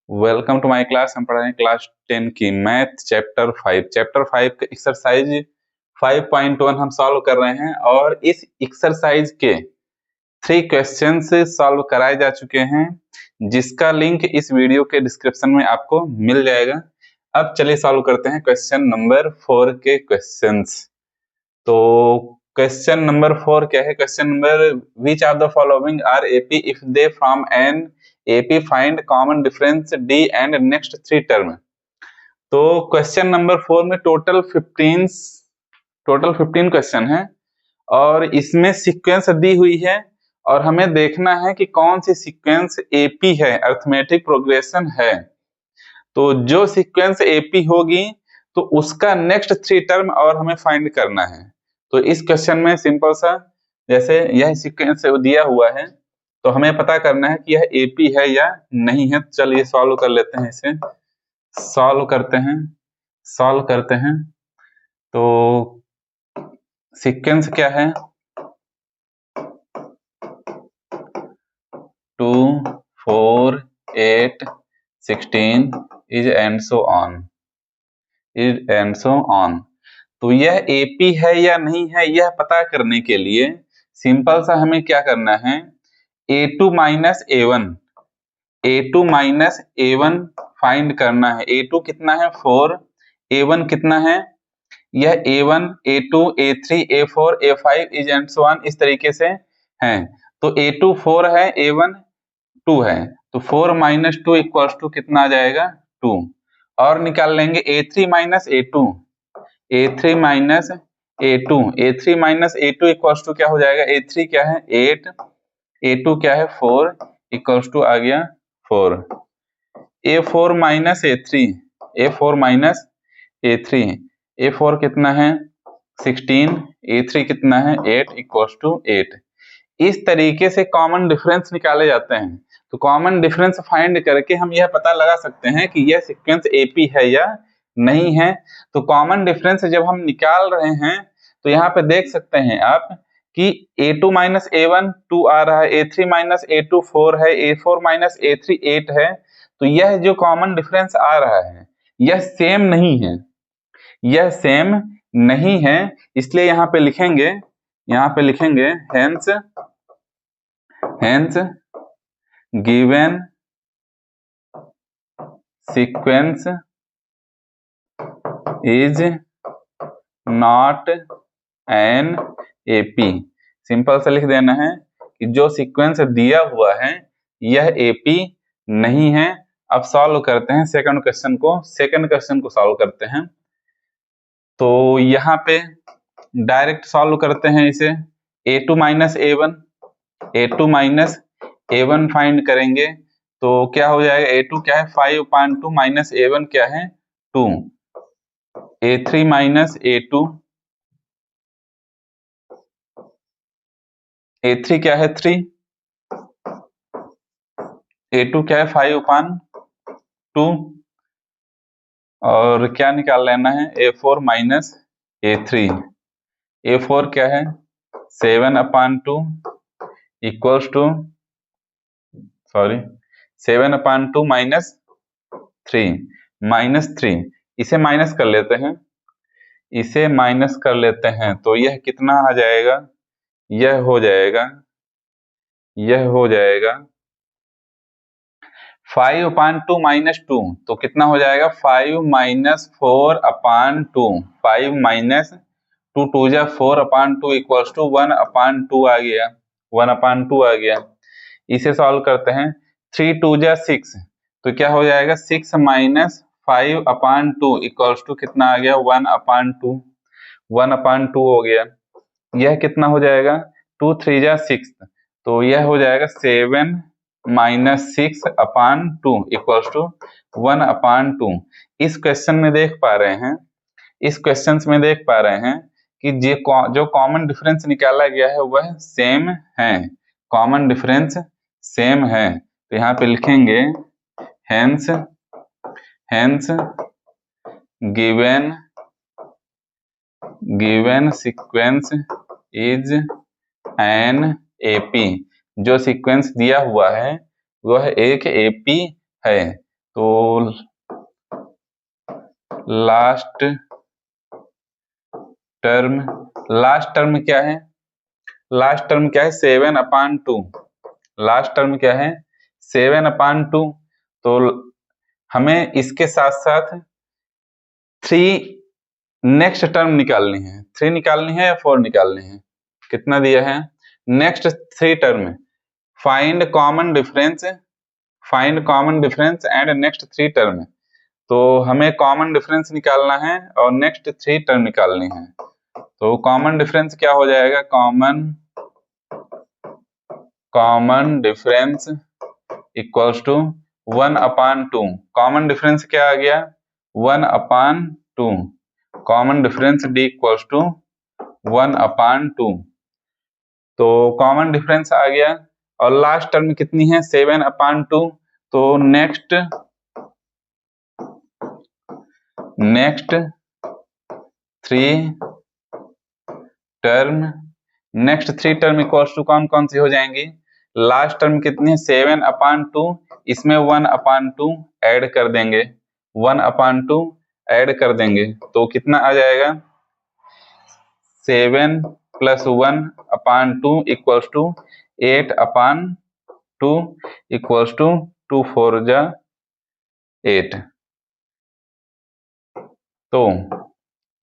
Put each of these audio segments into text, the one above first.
Welcome to my class. हम पढ़ रहे हैं क्लास 10 की मैथ चैप्टर 5 का एक्सरसाइज 5.1 हम सॉल्व कर रहे हैं और इस एक्सरसाइज के 3 क्वेश्चंस सॉल्व कराए जा चुके हैं, जिसका लिंक इस वीडियो के डिस्क्रिप्शन में आपको मिल जाएगा। अब चलिए सॉल्व करते हैं क्वेश्चन नंबर 4 के क्वेश्चंस। तो क्वेश्चन नंबर 4 क्या है? Question number which of the following are AP if they from an AP find common difference d and next 3 term. तो क्वेश्चन नंबर 4 में टोटल 15 क्वेश्चन है और इसमें सीक्वेंस दी हुई है और हमें देखना है कि कौन सी सीक्वेंस एपी है, अरिथमेटिक प्रोग्रेशन है। तो जो सीक्वेंस एपी होगी तो उसका नेक्स्ट 3 टर्म और हमें फाइंड करना है। तो इस क्वेश्चन में सिंपल सा, जैसे यह सीक्वेंस दिया हुआ है तो हमें पता करना है कि यह एपी है या नहीं है। चलिए सॉल्व कर लेते हैं, इसे सॉल्व करते हैं। तो सीक्वेंस क्या है? 2 4 8 16 इज एंड सो ऑन। तो यह एपी है या नहीं है, यह पता करने के लिए सिंपल सा हमें क्या करना है, a2 माइनस a1 फाइंड करना है। a2 कितना है? 4। a1 कितना है? यह a1 a2 a3 a4 a5 is and so on इस तरीके से है। तो a2 4 है, a1 2 है, तो 4 माइनस 2 इक्वल्स टू कितना आ जाएगा? 2। और निकाल लेंगे a3 minus a2 equals to क्या हो जाएगा? a3 क्या है? 8, a2 क्या है? 4 इक्वल्स टू आ गया 4। a4 माइनस a4 कितना है? 16, a3 कितना है? 8 इक्वल्स टू 8। इस तरीके से कॉमन डिफरेंस निकाले जाते हैं। तो कॉमन डिफरेंस फाइंड करके हम यह पता लगा सकते हैं कि यह सीक्वेंस एपी है या नहीं है। तो कॉमन डिफरेंस जब हम निकाल रहे हैं तो यहाँ पे देख सकते हैं आप कि a2 माइनस a1 2 आ रहा है, a3 माइनस a2 4 है, a4 माइनस a3 8 है। तो यह जो कॉमन डिफरेंस आ रहा है यह सेम नहीं है, इसलिए यहाँ पे लिखेंगे hence given sequence is not an AP। Simple से लिख देना है कि जो सीक्वेंस दिया हुआ है यह AP नहीं है। अब सॉल्व करते हैं सेकंड क्वेश्चन को सॉल्व करते हैं। तो यहाँ पे डायरेक्ट सॉल्व करते हैं इसे। a2 माइनस a1 फाइंड करेंगे तो क्या हो जाएगा? a2 क्या है? 5/2 माइनस a1 क्या है? 2। a3 माइनस a3 क्या है? 3। a2 क्या है? 5/2। और क्या निकाल लेना है? a4 minus a3। a4 क्या है? 7/2 इक्वल्स टू 7/2 माइनस 3। इसे माइनस कर लेते हैं तो यह कितना आ जाएगा? यह हो जाएगा 5/2 माइनस 2, तो कितना हो जाएगा? 5 माइनस 4/2। 5 माइनस 2 2 जा 4/2 इक्वल्स टू 1/2 आ गया। इसे सॉल्व करते हैं। 3 2 जा 6, तो क्या हो जाएगा? 6 माइनस 5/2 इक्वल्स टू कितना आ गया? 1/2 हो गया। यह कितना हो जाएगा? 2 3 जा 6, तो यह हो जाएगा 7 माइनस 6/2 इक्वल्स टू 1/2। इस क्वेश्चन में देख पा रहे हैं कि जो कॉमन डिफरेंस निकाला गया है वह सेम है, कॉमन डिफरेंस सेम है। तो यहाँ पे लिखेंगे hence given sequence is an AP। जो सीक्वेंस दिया हुआ है वह एक AP है। तो लास्ट टर्म क्या है? लास्ट टर्म क्या है? 7/2। लास्ट टर्म क्या है? 7/2। तो हमें इसके साथ साथ 3 नेक्स्ट टर्म निकालनी है। 3 निकालनी है या 4 निकालनी है? कितना दिया है? Next 3 term. Find common difference and next 3 term. तो हमें कॉमन डिफरेंस निकालना है और नेक्स्ट 3 टर्म निकालनी है। तो कॉमन डिफरेंस क्या हो जाएगा? Common difference equals to 1/2। Common difference क्या आ गया? 1/2। Common difference D equals to 1/2। तो कॉमन डिफरेंस आ गया और लास्ट टर्म कितनी है? 7/2। तो नेक्स्ट 3 टर्म इक्वल्स टू कौन कौन सी हो जाएंगी? लास्ट टर्म कितनी है? 7/2। इसमें 1/2 ऐड कर देंगे। 1/2 ऐड कर देंगे तो कितना आ जाएगा? 7 + 1/2 इक्वल्स टू 8/2 इक्वल्स टू 2 4 जा 8। तो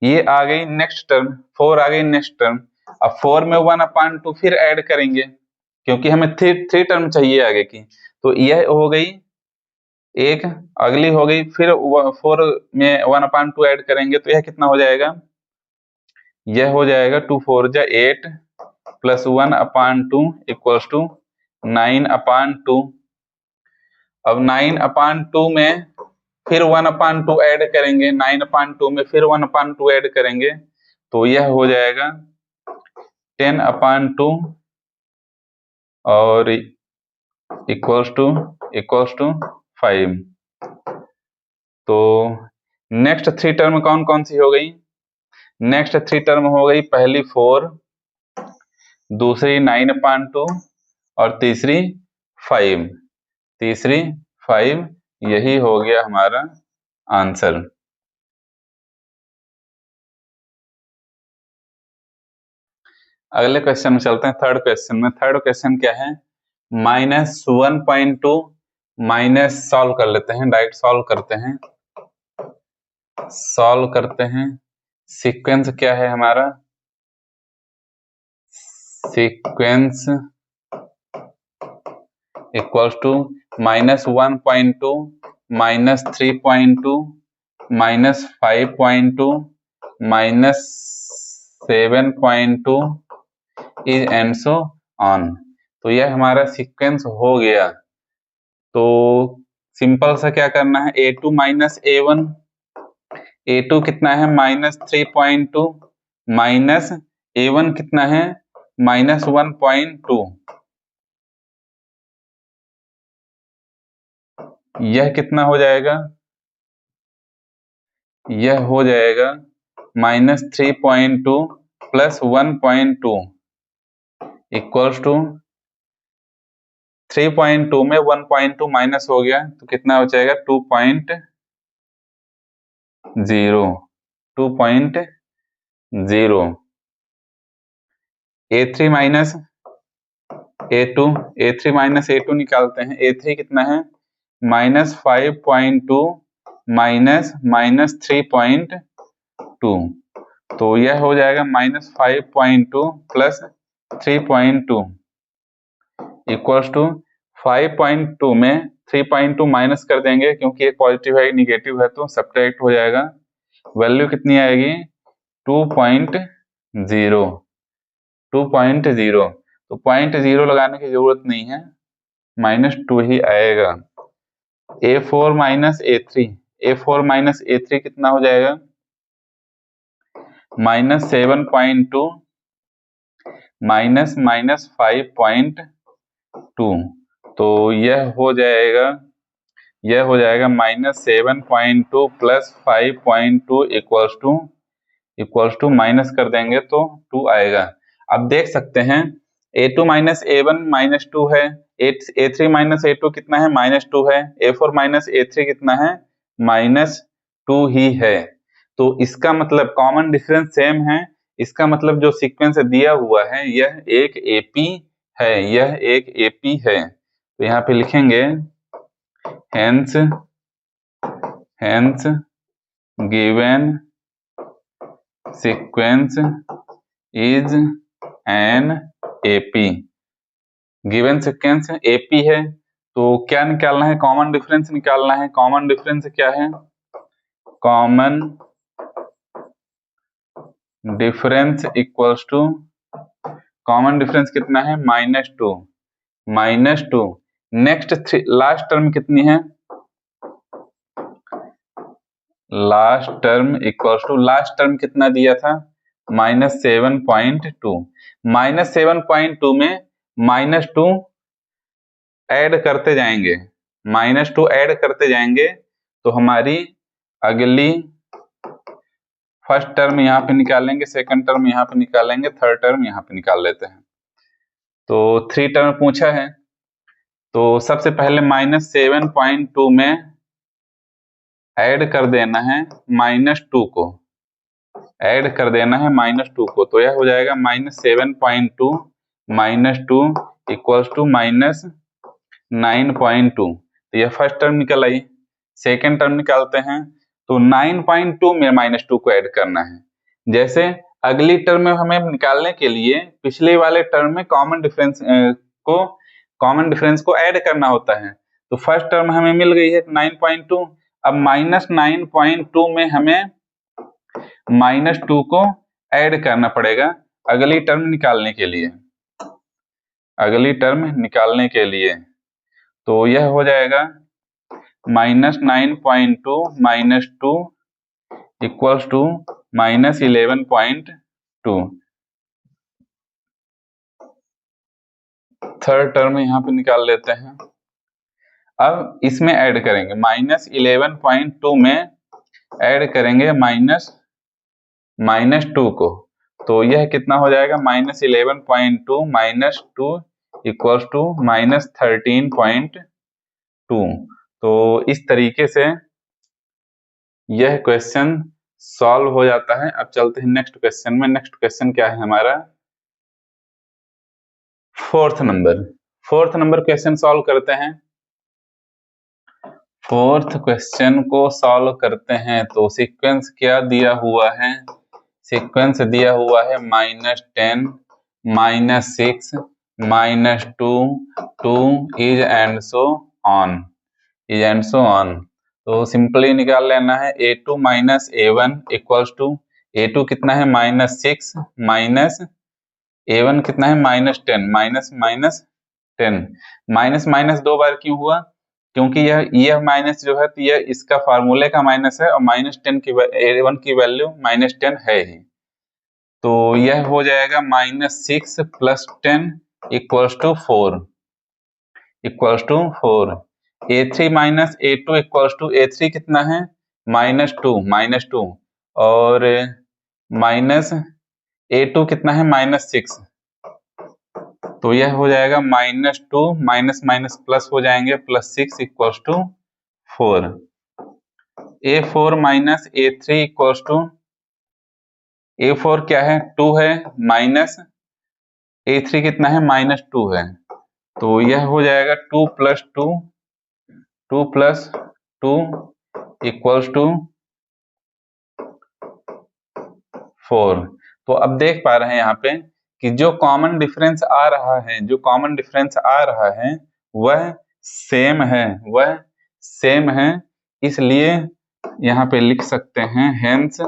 ये आ गई नेक्स्ट टर्म, 4 आ गई नेक्स्ट टर्म। अब 4 में 1/2 फिर ऐड करेंगे क्योंकि हमें 3 टर्म चाहिए आगे की। तो यह हो गई एक, अगली हो गई, फिर 4 में 1/2 ऐड करेंगे तो यह कितना हो जाएगा? यह हो जाएगा 2 4 जा 8 + 1/2 इक्वल्स टू 9/2। अब 9/2 में फिर 1/2 ऐड करेंगे, 9/2 में फिर 1/2 ऐड करेंगे तो यह हो जाएगा 10/2 और इक्वल्स टू 5। तो नेक्स्ट 3 टर्म कौन कौन सी हो गई? नेक्स्ट 3 टर्म हो गई, पहली 4, दूसरी 9/2 और तीसरी 5। यही हो गया हमारा आंसर। अगले क्वेश्चन में चलते हैं, थर्ड क्वेश्चन में। थर्ड क्वेश्चन क्या है? -1.2 माइनस सॉल्व कर लेते हैं, डायरेक्ट सॉल्व करते हैं। सीक्वेंस क्या है हमारा? Sequence equals to -1.2 -3.2 -5.2 -7.2 is and so on. तो यह हमारा सीक्वेंस हो गया। तो सिंपल सा क्या करना है? A2 - A1। A2 कितना है? -3.2 माइनस A1 कितना है? -1.2। यह कितना हो जाएगा? यह हो जाएगा -3.2 + 1.2 इक्वल्स टू 3.2 में 1.2 माइनस हो गया तो कितना हो जाएगा? 2.0। A3 - A2 निकालते हैं। A3 कितना है? -5.2 -3.2। तो यह हो जाएगा -5.2 + 3.2 इक्वल्स टू 5.2 में 3.2 माइनस कर देंगे क्योंकि एक पॉजिटिव है एक निगेटिव है तो सब्ट्रैक्ट हो जाएगा। वैल्यू कितनी आएगी? 2.0। तो 0.0 लगाने की जरूरत नहीं है, -2 ही आएगा। A4 - A3 कितना हो जाएगा? -7.2 -5.2। तो यह हो जाएगा -7.2 + 5.2 इक्वल्स टू माइनस कर देंगे तो 2 आएगा। अब देख सकते हैं A2 - A1 -2 है, A3 माइनस A2 कितना है, -2 है। A4 माइनस A3 कितना है, -2 ही है। तो इसका मतलब कॉमन डिफरेंस सेम है, इसका मतलब जो सीक्वेंस दिया हुआ है यह एक AP है, यह एक AP है। तो यहाँ पे लिखेंगे hence given sequence is an AP। Given sequence AP है तो क्या निकालना है, कॉमन डिफरेंस निकालना है। कॉमन डिफरेंस क्या है, common difference equals to, common difference कितना है, -2। नेक्स्ट लास्ट टर्म कितनी है, last term equals to, last term कितना दिया था, -7.2। -7.2 में -2 ऐड करते जाएंगे, -2 ऐड करते जाएंगे तो हमारी अगली फर्स्ट टर्म यहाँ पे निकालेंगे, सेकंड टर्म यहाँ पे निकालेंगे, थर्ड टर्म यहाँ पे निकाल लेते हैं। तो 3 टर्म पूछा है तो सबसे पहले -7.2 में ऐड कर देना है -2 को, ऐड कर देना है -2 को। तो यह हो जाएगा -7.2 -2 इक्वल्स टू -9.2। तो यह फर्स्ट टर्म निकल आई। सेकेंड टर्म निकालते हैं तो 9.2 में -2 को ऐड करना है। जैसे अगली टर्म में हमें निकालने के लिए पिछले वाले टर्म में कॉमन डिफरेंस को ऐड करना होता है। तो फर्स्ट टर्म हमें मिल गई है 9.2, अब -9.2 में हमें -2 को ऐड करना पड़ेगा अगली टर्म निकालने के लिए, अगली टर्म निकालने के लिए। तो यह हो जाएगा -9.2 -2 इक्वल्स टू -11.2। थर्ड टर्म यहाँ पे निकाल लेते हैं। अब इसमें ऐड करेंगे -11.2 में ऐड करेंगे -2 को। तो यह कितना हो जाएगा, -11.2 -2 इक्वल्स टू -13.2। तो इस तरीके से यह क्वेश्चन सॉल्व हो जाता है। अब चलते हैं नेक्स्ट क्वेश्चन में। नेक्स्ट क्वेश्चन क्या है हमारा, फोर्थ नंबर क्वेश्चन सॉल्व करते हैं। फोर्थ क्वेश्चन को सॉल्व करते हैं तो सीक्वेंस क्या दिया हुआ है, सीक्वेंस दिया हुआ है -10 -6 -2 2 is and so on, is and so on. तो सिंपली निकाल लेना है A2 minus A1 equals to, A2 कितना है -6 माइनस A1 कितना है -10, माइनस माइनस 2 बार क्यों हुआ, क्योंकि यह माइनस जो है यह इसका फार्मूले का माइनस है और -10 की A1 की वैल्यू -10 है ही। तो यह हो जाएगा -6 + 10 equals to 4, A3 minus A2 equals to, A3 कितना है -2 और माइनस A2 कितना है -6। तो यह हो जाएगा -2 माइनस माइनस प्लस हो जाएंगे, +6 equals to 4। A4 minus A3 equals to, A4 क्या है 2 है, माइनस A3 कितना है -2 है। तो यह हो जाएगा 2 + 2 इक्वल्स टू 4। तो अब देख पा रहे हैं यहाँ पे कि जो कॉमन डिफरेंस आ रहा है, जो कॉमन डिफरेंस आ रहा है वह सेम है, वह सेम है। इसलिए यहाँ पे लिख सकते हैं hence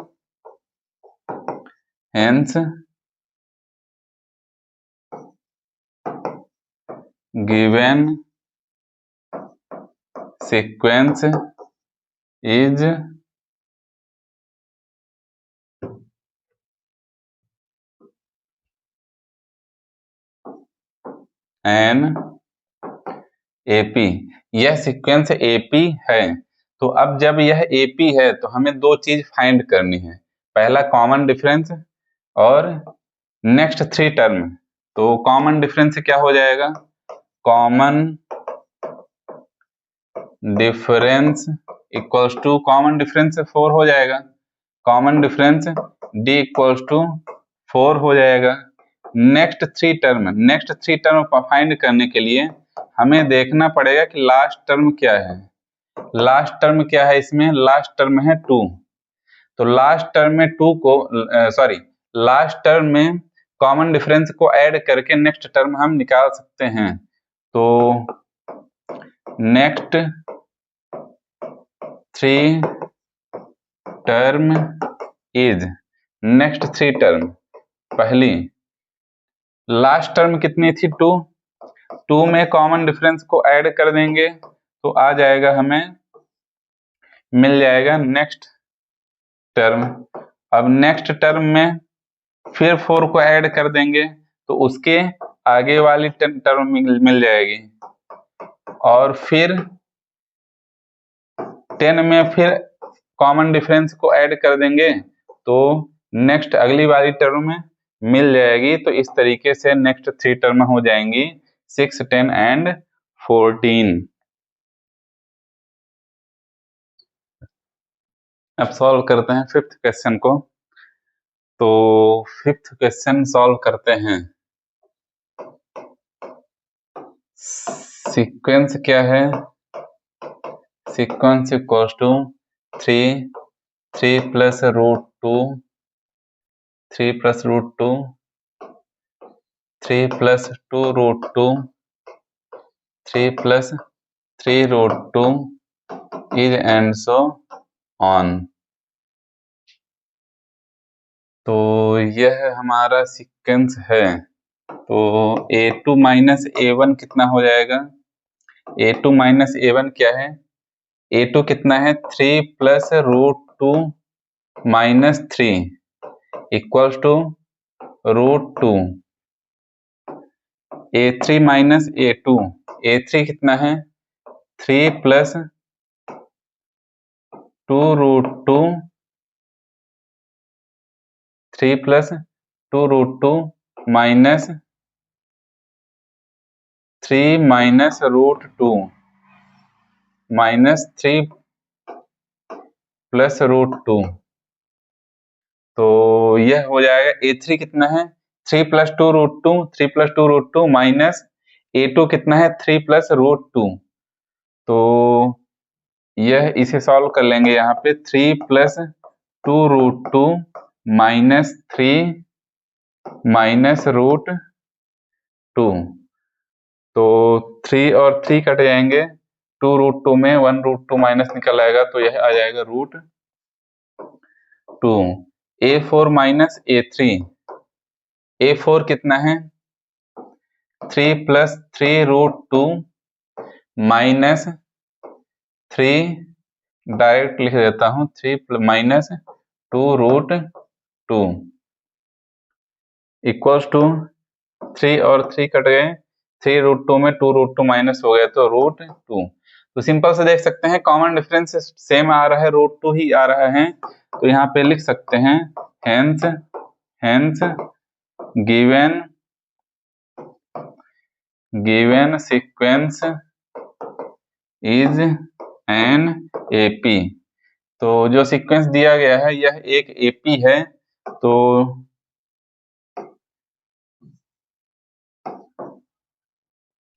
given sequence is an AP। यह सीक्वेंस AP है। तो अब जब यह AP है तो हमें दो चीज फाइंड करनी है, पहला कॉमन डिफरेंस और नेक्स्ट 3 टर्म। तो कॉमन डिफरेंस क्या हो जाएगा, common difference equals to, common difference से 4 हो जाएगा, common difference d equals to 4 हो जाएगा। नेक्स्ट थ्री टर्म फाइंड करने के लिए हमें देखना पड़ेगा कि लास्ट टर्म क्या है। लास्ट टर्म क्या है इसमें? लास्ट टर्म है 2। तो लास्ट टर्म में 2 को लास्ट टर्म में कॉमन डिफरेंस को ऐड करके नेक्स्ट टर्म हम निकाल सकते हैं। तो next three term is, next three term, पहली लास्ट टर्म कितनी थी? 2 में कॉमन डिफरेंस को ऐड कर देंगे तो आ जाएगा, हमें मिल जाएगा नेक्स्ट टर्म। अब नेक्स्ट टर्म में फिर 4 को ऐड कर देंगे तो उसके आगे वाली टर्म मिल जाएगी, और फिर 10 में फिर कॉमन डिफरेंस को ऐड कर देंगे तो नेक्स्ट अगली वाली टर्म में मिल जाएगी। तो इस तरीके से नेक्स्ट थ्री टर्म हो जाएंगी 6, 10 एंड 14। अब सॉल्व करते हैं फिफ्थ क्वेश्चन को। तो फिफ्थ क्वेश्चन सॉल्व करते हैं। सीक्वेंस क्या है? Sequence equals to 3 plus root 2, 3 plus root 2, 3 plus 2 root 2, 3 plus 3 root 2 is and so on. तो यह हमारा सीक्वेंस है। तो a2 माइनस a1 कितना हो जाएगा? a2 माइनस a1 क्या है? a2 कितना है? 3 plus root 2 minus 3 equals to root 2। a3 minus a2, a3 कितना है? 3 plus 2 root 2, 3 plus 2 root 2 minus 3 minus root 2 minus 3 plus root 2। तो यह हो जाएगा a3 कितना है? 3 plus 2 root 2, 3 plus 2 root 2 minus a2 कितना है? 3 प्लस रूट 2। तो यह इसे सॉल्व कर लेंगे यहाँ पे। 3 plus 2 root 2 minus 3 minus root 2। तो 3 और 3 कट जाएंगे, 2 रूट 2 में 1 रूट 2 माइनस निकल आएगा, तो यह आ जाएगा root 2। a4 minus a3, a4 कितना है? 3 प्लस 3 रूट 2 माइनस 3, डायरेक्ट लिख देता हूं, 3 माइनस 2 रूट 2 इक्वल्स टू 3 और 3 कट गए, 3 रूट 2 में 2 रूट 2 माइनस हो गया तो रूट 2। तो सिंपल से देख सकते हैं कॉमन डिफरेंस सेम आ रहा है, रूट 2 ही आ रहा है। तो यहाँ पे लिख सकते हैं hence given sequence is an AP. तो जो सीक्वेंस दिया गया है यह एक एपी है। तो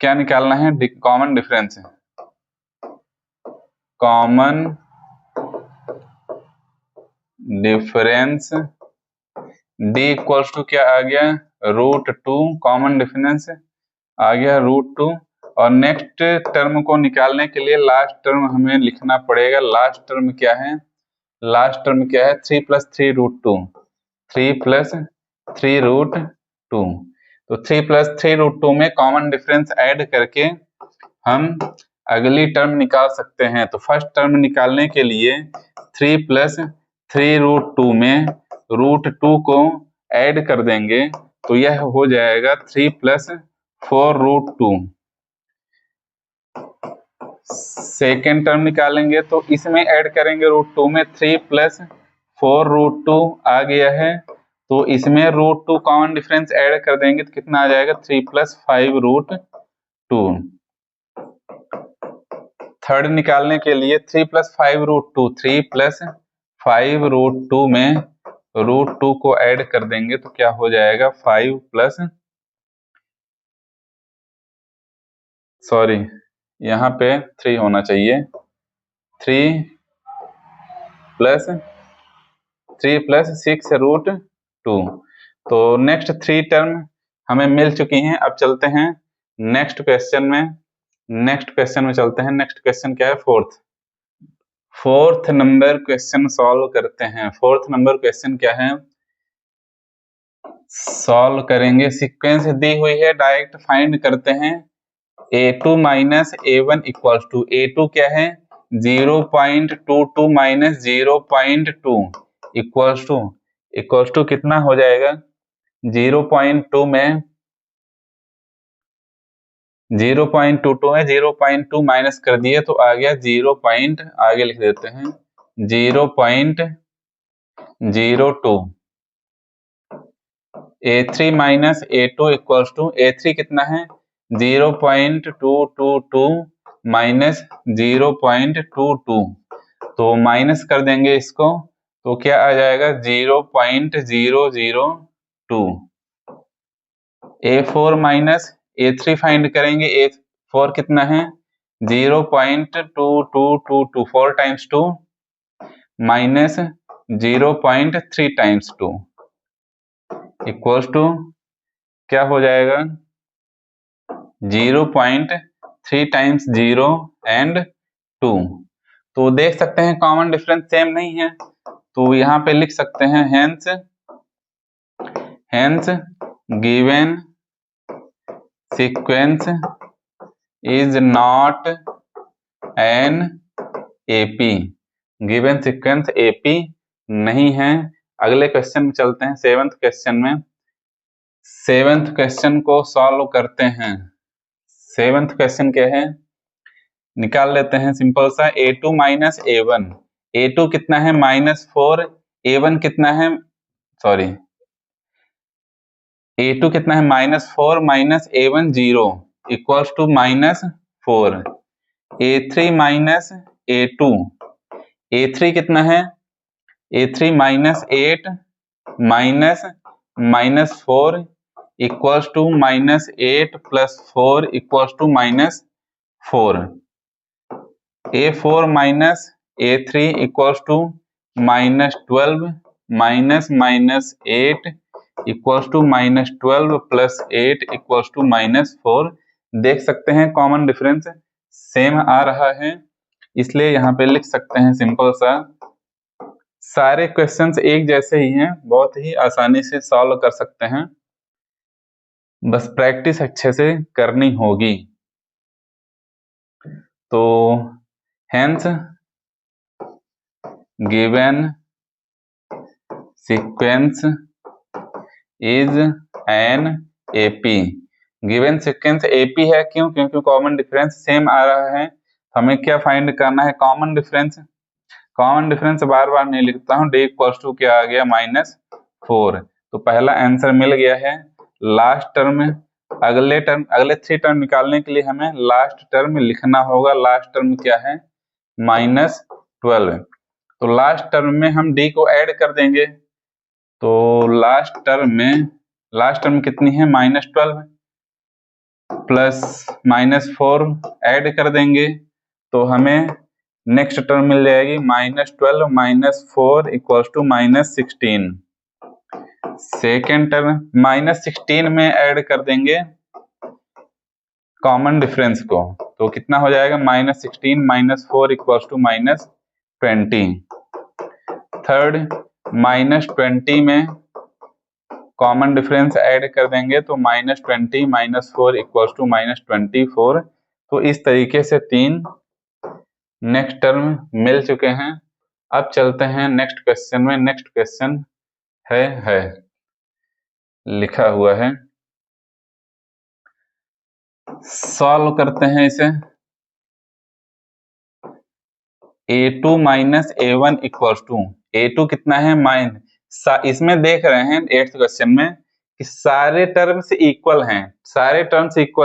क्या निकालना है? Common difference. Common difference d equals to क्या आ गया? रूट 2। कॉमन डिफरेंस आ गया रूट 2। और नेक्स्ट टर्म को निकालने के लिए लास्ट टर्म हमें लिखना पड़ेगा। लास्ट टर्म क्या है? लास्ट टर्म क्या है? 3 प्लस 3 रूट 2, 3 प्लस 3 रूट 2। तो 3 प्लस 3 रूट 2 में कॉमन डिफरेंस ऐड करके हम अगली टर्म निकाल सकते हैं। तो फर्स्ट टर्म निकालने के लिए 3 प्लस 3 रूट 2 में रूट 2 को ऐड कर देंगे तो यह हो जाएगा 3 प्लस 4 रूट 2। सेकेंड टर्म निकालेंगे तो इसमें ऐड करेंगे रूट 2 में 3 प्लस 4 रूट 2 आ गया है। तो इसमें रूट 2 कॉमन डिफरेंस ऐड कर देंगे तो कितना आ जाएगा? 3 प्लस 5 रूट 2। थर्ड निकालने के लिए 3 + 5√2, 3 + 5√2 में √2 को ऐड कर देंगे तो क्या हो जाएगा यहाँ पे 3 होना चाहिए, 3 + 6√2। तो नेक्स्ट 3 टर्म हमें मिल चुकी हैं। अब चलते हैं नेक्स्ट क्वेश्चन में। नेक्स्ट क्वेश्चन क्या है? फोर्थ नंबर क्वेश्चन सॉल्व करते हैं। फोर्थ नंबर क्वेश्चन क्या है? सॉल्व करेंगे, सीक्वेंस दी हुई है, डायरेक्ट फाइंड करते हैं। a2 - a1 = a2 क्या है? 0.22 - 0.2 इक्वल्स टू कितना हो जाएगा? 0.2 में 0.22 है, 0.2 माइनस कर दिए तो आ गया 0. आगे लिख देते हैं 0.02। a3 - a2 = a3 कितना है? 0.222 माइनस 0.22, तो माइनस कर देंगे इसको तो क्या आ जाएगा 0.002। a4 - a3 फाइंड करेंगे। a4 कितना है? 0.2222, 4 × 2 माइनस 0.3 × 2 इक्वल्स टू क्या हो जाएगा? 0.3 × 0 and 2। तो देख सकते हैं कॉमन डिफरेंस सेम नहीं है, तो यहाँ पे लिख सकते हैं hence given sequence is not an AP. Given sequence AP नहीं है। अगले क्वेश्चन में चलते हैं, सेवंथ क्वेश्चन में। सेवंथ क्वेश्चन को सॉल्व करते हैं। सेवंथ क्वेश्चन क्या है? निकाल लेते हैं सिंपल सा। a2 - a1, a2 कितना है? -4, a1 कितना है? a2 कितना है? -4 - a1 0 equals to -4। a3 - a2, a3 कितना है? a3 -8 - -4 equals to -8 + 4 = -4। a4 - a3 equals to -12 -8 equals to -12 + 8 equals to -4। देख सकते हैं कॉमन डिफरेंस सेम आ रहा है, इसलिए यहाँ पे लिख सकते हैं सिंपल सा। सारे क्वेश्चंस एक जैसे ही हैं, बहुत ही आसानी से सॉल्व कर सकते हैं, बस प्रैक्टिस अच्छे से करनी होगी। तो hence given sequence is an AP. Given sequence AP है, क्यों? क्योंकि कॉमन डिफरेंस सेम आ रहा है। हमें क्या फाइंड करना है? Common difference. कॉमन डिफरेंस बार बार नहीं लिखता हूँ। d = क्या आ गया? -4। तो पहला आंसर मिल गया है। लास्ट टर्म, अगले 3 टर्म निकालने के लिए हमें लास्ट टर्म लिखना होगा। लास्ट टर्म क्या है? -12। तो लास्ट टर्म में हम d को ऐड कर देंगे। तो लास्ट टर्म कितनी है? -12 प्लस -4 ऐड कर देंगे तो हमें नेक्स्ट टर्म मिल जाएगी -12 - 4 = -16। सेकेंड टर्म -16 में ऐड कर देंगे कॉमन डिफरेंस को, तो कितना हो जाएगा? -16 - 4 = -20। थर्ड -20 में कॉमन डिफरेंस ऐड कर देंगे तो -20 - 4 = -24। तो इस तरीके से 3 नेक्स्ट टर्म मिल चुके हैं। अब चलते हैं नेक्स्ट क्वेश्चन में। नेक्स्ट क्वेश्चन है लिखा हुआ है, सॉल्व करते हैं इसे। a2 - a1 = a2 कितना है? इसमें देख रहे हैं 8th क्वेश्चन में कि सारे टर्म्स इक्वल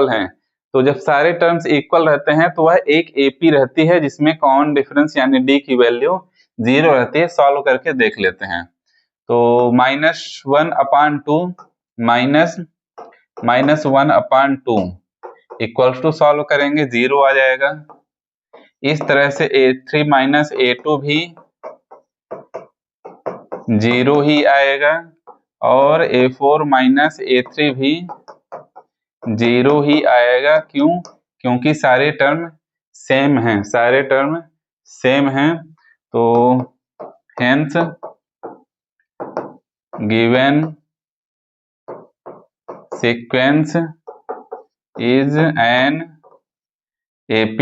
हैं, तो जब सारे टर्म्स इक्वल रहते हैं तो वह एक AP रहती है जिसमें कॉमन डिफरेंस यानी D की वैल्यू 0 रहती है। सॉल्व करके देख लेते हैं। तो -1/2 -1/2 इक्वल्स टू सॉल्व करेंगे 0 आ जाएगा। इस तरह से A3 - A2 भी 0 ही आएगा और A4 - A3 भी 0 ही आएगा। क्यों? क्योंकि सारे टर्म सेम हैं, सारे टर्म सेम हैं। तो hence given sequence is an AP।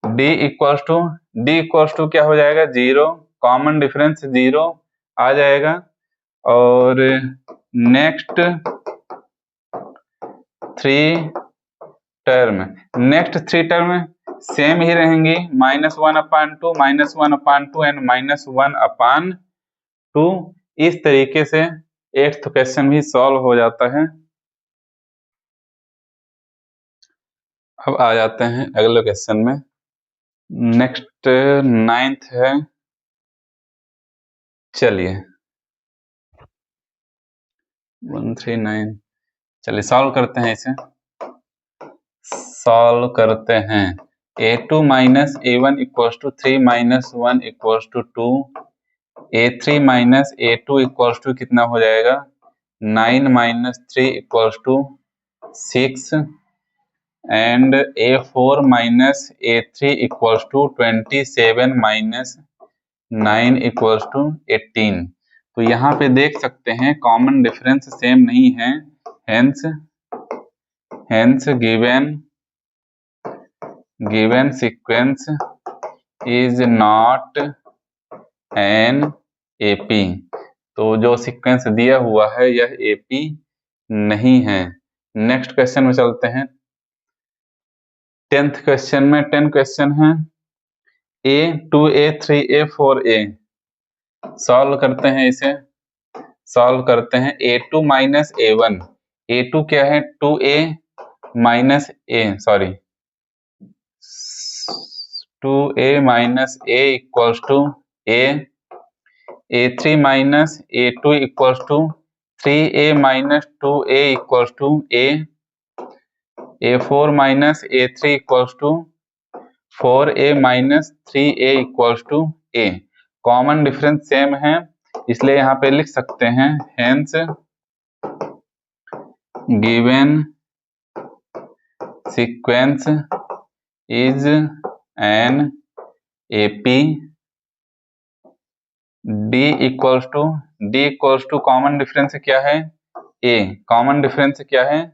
D equals to क्या हो जाएगा? 0। कॉमन डिफरेंस 0 आ जाएगा। और नेक्स्ट 3 टर्म सेम ही रहेंगी, -1/2 -1/2 एंड -1/2। इस तरीके से 8th क्वेश्चन भी सॉल्व हो जाता है। अब आ जाते हैं अगले क्वेश्चन में। नेक्स्ट 9th है। चलिए 139, चलिए सॉल्व करते हैं इसे। सॉल्व करते हैं। A2 - A1 = 3 - 1 = 2। A3 - A2 = कितना हो जाएगा? 9 - 3 = 6 एंड A4 - A3 = 27 - 9 = 18। तो यहाँ पे देख सकते हैं कॉमन डिफरेंस सेम नहीं है। Hence given sequence is not an AP। तो जो सीक्वेंस दिया हुआ है यह AP नहीं है। नेक्स्ट क्वेश्चन में चलते हैं। 10th क्वेश्चन में 10 क्वेश्चन है। A 2A 3A 4A। Solve करते हैं इसे। सॉल्व करते हैं। A2 - A1। A2 क्या है? 2A - A, sorry 2A - A = A। A3 - A2 = 3A - 2A = A। A4 - A3 = 4A - 3A = A। Common difference same है, इसलिए यहाँ पे लिख सकते हैं hence given sequence is an AP। D equals to common difference क्या है? A। कॉमन डिफरेंस क्या है?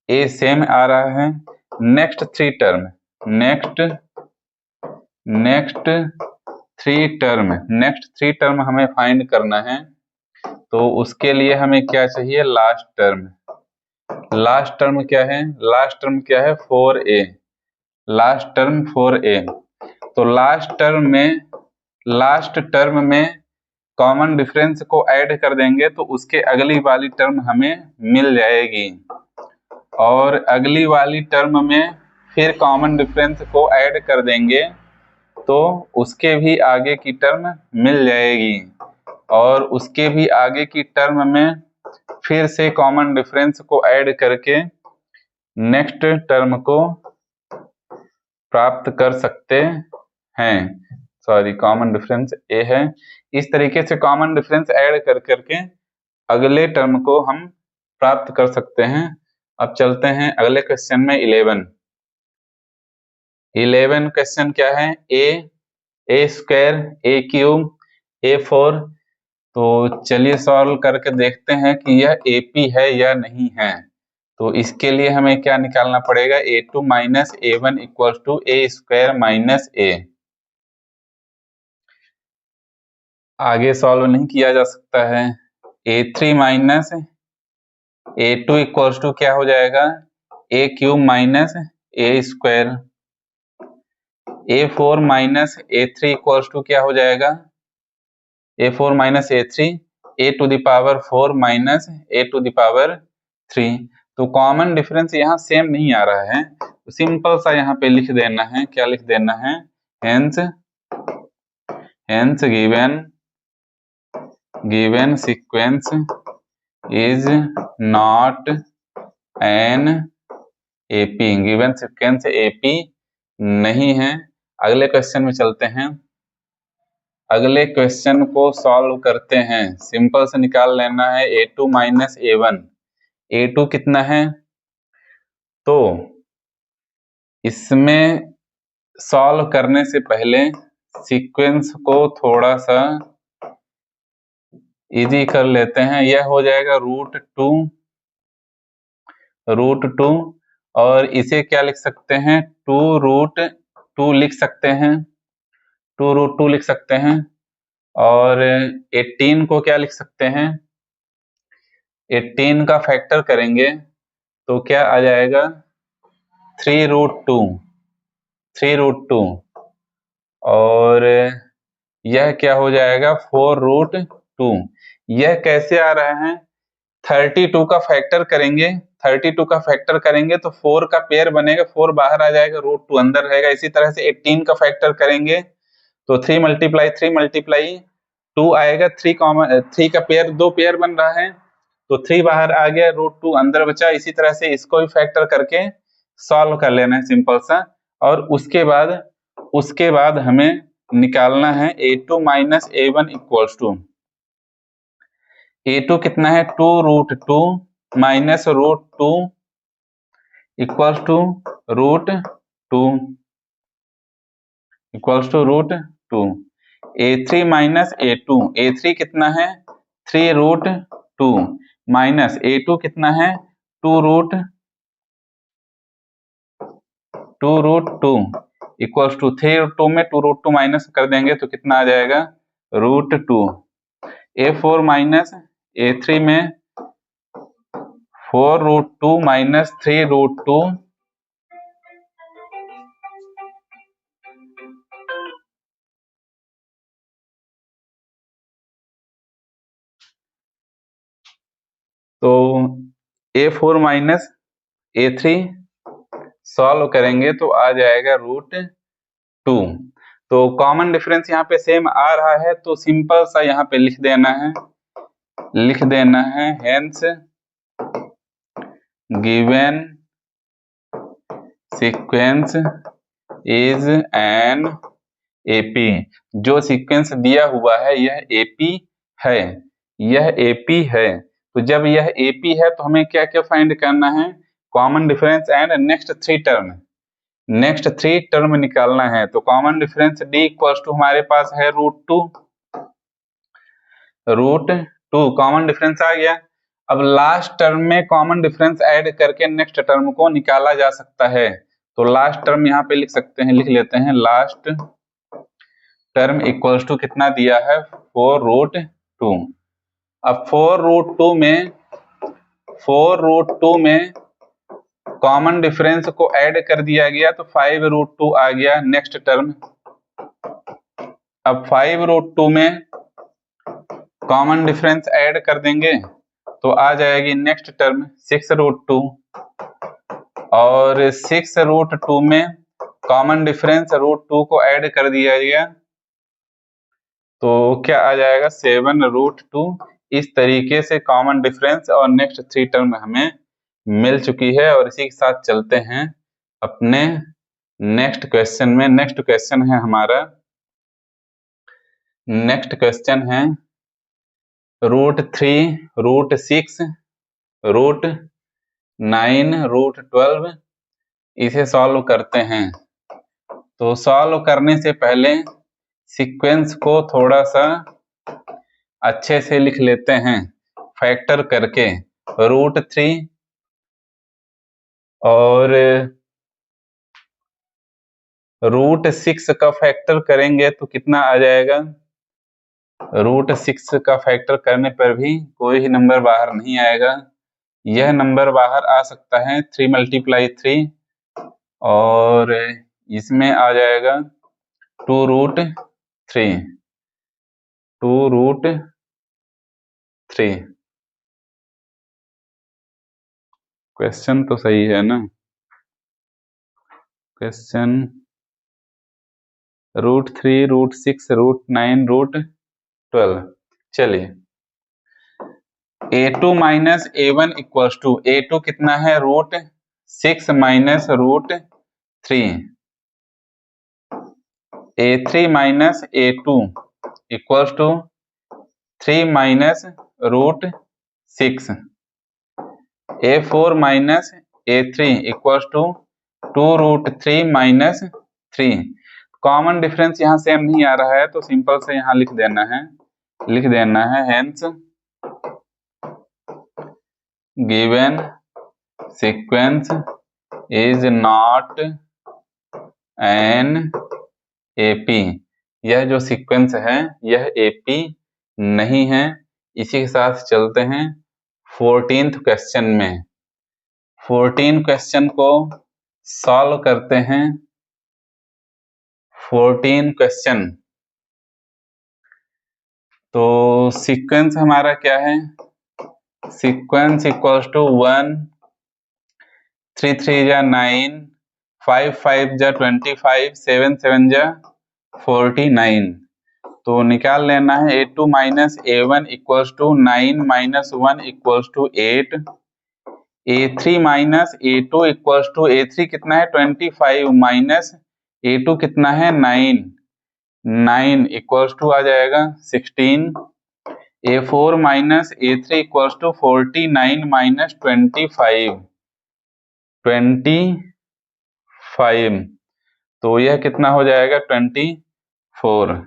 A सेम आ रहा है। नेक्स्ट 3 टर्म हमें फाइंड करना है। तो उसके लिए हमें क्या चाहिए? लास्ट टर्म क्या है? लास्ट टर्म क्या है? 4A। Last term 4A। तो लास्ट टर्म में कॉमन डिफरेंस को ऐड कर देंगे तो उसके अगली वाली टर्म हमें मिल जाएगी, और अगली वाली टर्म में फिर कॉमन डिफरेंस को ऐड कर देंगे तो उसके भी आगे की टर्म मिल जाएगी, और उसके भी आगे की टर्म में फिर से कॉमन डिफरेंस को ऐड करके नेक्स्ट टर्म को प्राप्त कर सकते हैं। सॉरी, कॉमन डिफरेंस A है। इस तरीके से कॉमन डिफरेंस ऐड कर करके अगले टर्म को हम प्राप्त कर सकते हैं। अब चलते हैं अगले क्वेश्चन में। 11 क्वेश्चन क्या है? A² A³ A4। तो चलिए सॉल्व करके देखते हैं कि यह AP है या नहीं है। तो इसके लिए हमें क्या निकालना पड़ेगा? A2 - A1 = A² - A। आगे सॉल्व नहीं किया जा सकता है। A3 - A2 = क्या हो जाएगा? A³ - A²। A4 - A3 = क्या हो जाएगा? A4 - A3 A⁴ - A⁴। तो कॉमन डिफरेंस यहाँ सेम नहीं आ रहा है, तो सिंपल सा यहाँ पे लिख देना है, क्या लिख देना है, hence given sequence is not an AP, given sequence AP नहीं है। अगले क्वेश्चन में चलते हैं, अगले क्वेश्चन को सॉल्व करते हैं। सिंपल से निकाल लेना है a2 माइनस a1। a2 कितना है, तो इसमें सॉल्व करने से पहले सीक्वेंस को थोड़ा सा इजी कर लेते हैं। यह हो जाएगा √2 और इसे क्या लिख सकते हैं, 2√2 लिख सकते हैं, 2√2 लिख सकते हैं। और 18 को क्या लिख सकते हैं, 18 का फैक्टर करेंगे तो क्या आ जाएगा, 3√2 और यह क्या हो जाएगा, 4√2। यह कैसे आ रहा है, 32 का फैक्टर करेंगे, 32 का फैक्टर करेंगे तो 4 का पेयर बनेगा, 4 बाहर आ जाएगा, √2 अंदर रहेगा। इसी तरह से 18 का फैक्टर करेंगे तो 3 मल्टीप्लाई 2 आएगा, 3 का पेयर, 2 पेयर बन रहा है तो 3 बाहर आ गया, √2 अंदर बचा। इसी तरह से इसको भी फैक्टर करके सॉल्व कर लेना है सिंपल सा। और उसके बाद हमें निकालना है a2 minus a1 equals to, a2 कितना है, 2√2 minus √2 equals to √2 a3 minus a2, a3 कितना है, 3√2 माइनस a2 कितना है, 2√2 इक्वल्स टू 3√2 में 2√2 माइनस कर देंगे तो कितना आ जाएगा, √2। a4 माइनस a3 में 4√2 माइनस 3√2 तो a4 माइनस a3 सॉल्व करेंगे तो आ जाएगा √2। तो कॉमन डिफरेंस यहाँ पे सेम आ रहा है तो सिंपल सा यहाँ पे लिख देना है hence given sequence is an AP. जो सीक्वेंस दिया हुआ है यह एपी है, तो जब यह एपी है तो हमें क्या क्या फाइंड करना है, common difference and next three term निकालना है। तो common difference d equals to हमारे पास है √2 कॉमन डिफरेंस आ गया। अब लास्ट टर्म में कॉमन डिफरेंस ऐड करके नेक्स्ट टर्म को निकाला जा सकता है। तो लास्ट टर्म यहाँ पे लिख सकते हैं, लिख लेते हैं, लास्ट टर्म इक्वल्स टू कितना दिया है, 4√2। अब 4√2 में कॉमन डिफरेंस को ऐड कर दिया गया तो 5√2 आ गया नेक्स्ट टर्म। अब 5√2 में कॉमन डिफरेंस ऐड कर देंगे तो आ जाएगी नेक्स्ट टर्म 6√2 और 6√2 में कॉमन डिफरेंस √2 को ऐड कर दिया गया तो क्या आ जाएगा, 7√2। इस तरीके से कॉमन डिफरेंस और नेक्स्ट थ्री टर्म हमें मिल चुकी है। और इसी के साथ चलते हैं अपने नेक्स्ट क्वेश्चन में। नेक्स्ट क्वेश्चन है हमारा, नेक्स्ट क्वेश्चन है √3, √6, √9, √12। इसे सॉल्व करते हैं। तो सॉल्व करने से पहले सीक्वेंस को थोड़ा सा अच्छे से लिख लेते हैं फैक्टर करके। √3 और √6 का फैक्टर करेंगे तो कितना आ जाएगा, √6 का फैक्टर करने पर भी कोई ही नंबर बाहर नहीं आएगा। यह नंबर बाहर आ सकता है 3 × 3 और इसमें आ जाएगा 2√3। क्वेश्चन तो सही है ना, क्वेश्चन √3, √6, √9, √12। चलिए a2 minus a1 equals to, a2 कितना है √6 minus √3, a3 minus a2 equals to 3 minus √6, a4 minus a3 equals to 2√3 minus 3। Common difference यहाँ सेम नहीं आ रहा है तो सिंपल से यहाँ लिख देना है hence given sequence is not an AP. यह जो सीक्वेंस है यह एपी नहीं है। इसी के साथ चलते हैं 14th क्वेश्चन में। 14 क्वेश्चन को सॉल्व करते हैं। 14 क्वेश्चन, तो सीक्वेंस हमारा क्या है, सीक्वेंस इक्वल्स टू 1, 3 3 जा 9, 5 5 जा 25, 7 7 जा 49। तो निकाल लेना है a2 minus a1 equals to 9 minus 1 equals to 8, a3 minus a2 equals to, a3 कितना है 25 माइनस a2 कितना है 9 इक्वल्स टू आ जाएगा 16, a4 minus a3 equals to 49 minus 25, तो यह कितना हो जाएगा 24।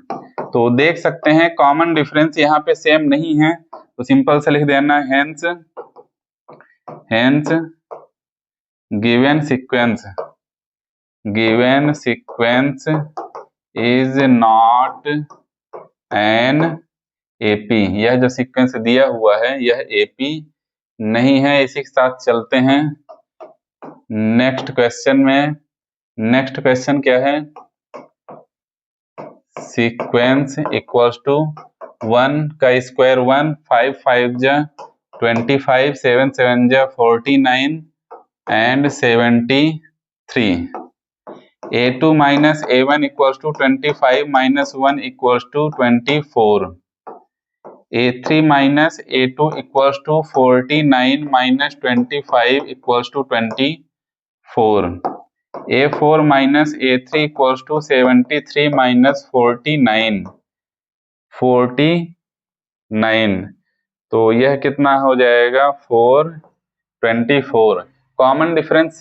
तो देख सकते हैं कॉमन डिफरेंस यहाँ पे सेम नहीं है, तो सिंपल से लिख देना hence given sequence is not an AP. यह जो सीक्वेंस दिया हुआ है यह एपी नहीं है। इसी के साथ चलते हैं नेक्स्ट क्वेश्चन में। नेक्स्ट क्वेश्चन क्या है, सीक्वेंस इक्वल्स टू 1 का स्क्वायर 1, 5 5 जा 25, 7 7 जा 49 and 73। a2 minus a1 equals to 25 minus 1 equals to 24, a3 minus a2 equals to 49 minus 25 equals to 24, a4 minus a3 equals to 73 माइनस 49। तो यह कितना हो जाएगा 424। कॉमन डिफरेंस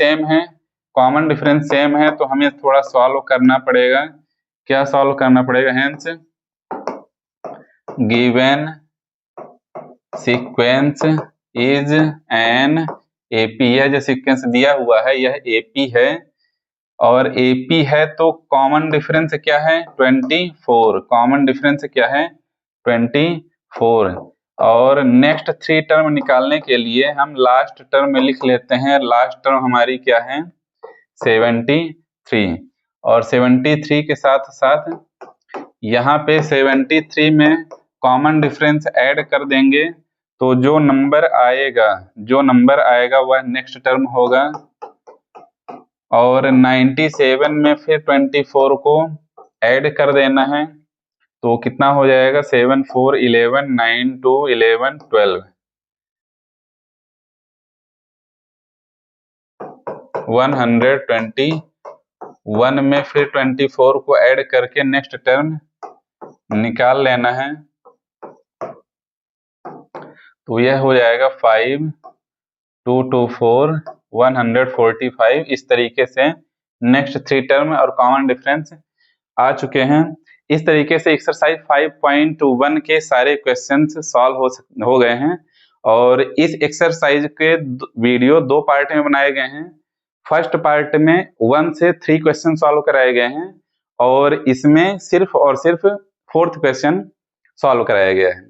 सेम है तो हमें थोड़ा सॉल्व करना पड़ेगा। क्या सॉल्व करना पड़ेगा, hence given sequence is an AP. यह जो सीक्वेंस दिया हुआ है यह एपी है, और एपी है तो कॉमन डिफरेंस क्या है 24। कॉमन डिफरेंस क्या है 24। और नेक्स्ट 3 टर्म निकालने के लिए हम लास्ट टर्म में लिख लेते हैं। लास्ट टर्म हमारी क्या है 73, और 73 के साथ साथ यहाँ पे 73 में कॉमन डिफरेंस ऐड कर देंगे, तो जो नंबर आएगा वह नेक्स्ट टर्म होगा। और 97 में फिर 24 को ऐड कर देना है, तो कितना हो जाएगा 7 4 11, 9 2 11 12, 121 में फिर 24 को ऐड करके नेक्स्ट टर्म निकाल लेना है, तो यह हो जाएगा 5 2 2 4 145। इस तरीके से नेक्स्ट 3 टर्म और कॉमन डिफरेंस आ चुके हैं। इस तरीके से एक्सरसाइज 5.1 के सारे क्वेश्चंस सॉल्व हो गए हैं। और इस एक्सरसाइज के वीडियो 2 पार्ट में बनाए गए हैं। फर्स्ट पार्ट में 1 से 3 क्वेश्चन सॉल्व कराए गए हैं, और इसमें सिर्फ और सिर्फ 4th क्वेश्चन सॉल्व कराया गया है।